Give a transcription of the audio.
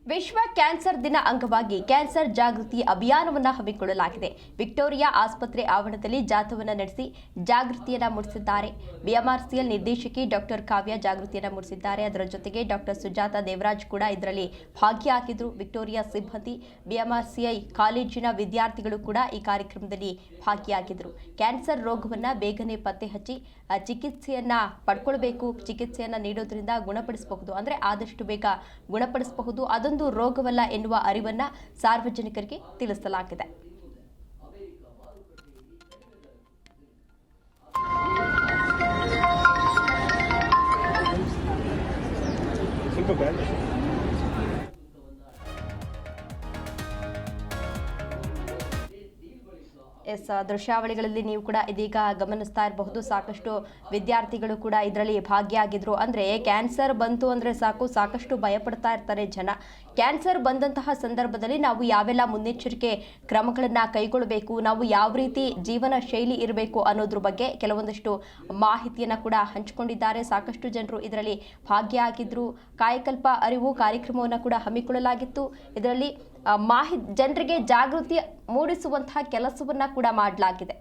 ವಿಶ್ವ ಕ್ಯಾನ್ಸರ್ ದಿನ ಅಂಗವಾಗಿ ಕ್ಯಾನ್ಸರ್ ಜಾಗೃತಿ ಅಭಿಯಾನವನ್ನು ಹಮ್ಮಿಕೊಳ್ಳಲಾಗಿದೆ. ವಿಕ್ಟೋರಿಯಾ ಆಸ್ಪತ್ರೆ ಆವರಣದಲ್ಲಿ ಜಾಥಾವನ್ನು ನಡೆಸಿ ಜಾಗೃತಿಯನ್ನು ಮೂಡಿಸಿದ್ದಾರೆ. ಬಿಎಂಆರ್ಸಿಎಲ್ ನಿರ್ದೇಶಕಿ ಡಾಕ್ಟರ್ ಕಾವ್ಯ ಜಾಗೃತಿಯನ್ನು ಮೂಡಿಸಿದ್ದಾರೆ. ಅದರ ಜೊತೆಗೆ ಡಾಕ್ಟರ್ ಸುಜಾತಾ ದೇವರಾಜ್ ಕೂಡ ಇದರಲ್ಲಿ ಭಾಗಿಯಾಗಿದ್ದರು. ವಿಕ್ಟೋರಿಯಾ ಸಿಬ್ಬಂದಿ, ಬಿಎಂಆರ್ಸಿಐ ಕಾಲೇಜಿನ ವಿದ್ಯಾರ್ಥಿಗಳು ಕೂಡ ಈ ಕಾರ್ಯಕ್ರಮದಲ್ಲಿ ಭಾಗಿಯಾಗಿದ್ದರು. ಕ್ಯಾನ್ಸರ್ ರೋಗವನ್ನು ಬೇಗನೆ ಪತ್ತೆ ಹಚ್ಚಿ ಚಿಕಿತ್ಸೆಯನ್ನ ಪಡ್ಕೊಳ್ಬೇಕು. ಚಿಕಿತ್ಸೆಯನ್ನ ನೀಡೋದ್ರಿಂದ ಗುಣಪಡಿಸಬಹುದು, ಅಂದ್ರೆ ಆದಷ್ಟು ಬೇಗ ಗುಣಪಡಿಸಬಹುದು. ಅದೊಂದು ರೋಗವಲ್ಲ ಎನ್ನುವ ಅರಿವನ್ನ ಸಾರ್ವಜನಿಕರಿಗೆ ತಿಳಿಸಲಾಗಿದೆ. ದೃಶ್ಯಾವಳಿಗಳಲ್ಲಿ ನೀವು ಕೂಡ ಇದೀಗ ಗಮನಿಸ್ತಾ ಇರಬಹುದು. ಸಾಕಷ್ಟು ವಿದ್ಯಾರ್ಥಿಗಳು ಕೂಡ ಇದರಲ್ಲಿ ಭಾಗಿಯಾಗಿದ್ರು. ಅಂದ್ರೆ ಕ್ಯಾನ್ಸರ್ ಬಂತು ಅಂದ್ರೆ ಸಾಕಷ್ಟು ಭಯಪಡ್ತಾ ಇರ್ತಾರೆ ಜನ. ಕ್ಯಾನ್ಸರ್ ಬಂದಂತಹ ಸಂದರ್ಭದಲ್ಲಿ ನಾವು ಯಾವೆಲ್ಲ ಮುನ್ನೆಚ್ಚರಿಕೆ ಕ್ರಮಗಳನ್ನ ಕೈಗೊಳ್ಳಬೇಕು, ನಾವು ಯಾವ ರೀತಿ ಜೀವನ ಶೈಲಿ ಇರಬೇಕು ಅನ್ನೋದ್ರ ಬಗ್ಗೆ ಕೆಲವೊಂದಷ್ಟು ಮಾಹಿತಿಯನ್ನ ಕೂಡ ಹಂಚಿಕೊಂಡಿದ್ದಾರೆ. ಸಾಕಷ್ಟು ಜನರು ಇದರಲ್ಲಿ ಭಾಗಿಯಾಗಿದ್ರು. ಕಾಯಕಲ್ಪ ಅರಿವು ಕಾರ್ಯಕ್ರಮವನ್ನು ಕೂಡ ಹಮ್ಮಿಕೊಳ್ಳಲಾಗಿತ್ತು. ಇದರಲ್ಲಿ ಜನರಿಗೆ ಜಾಗೃತಿ ಮೂಡಿಸುವಂತಹ ಕೆಲಸವನ್ನ ಕೂಡ ಮಾಡಲಾಗಿದೆ.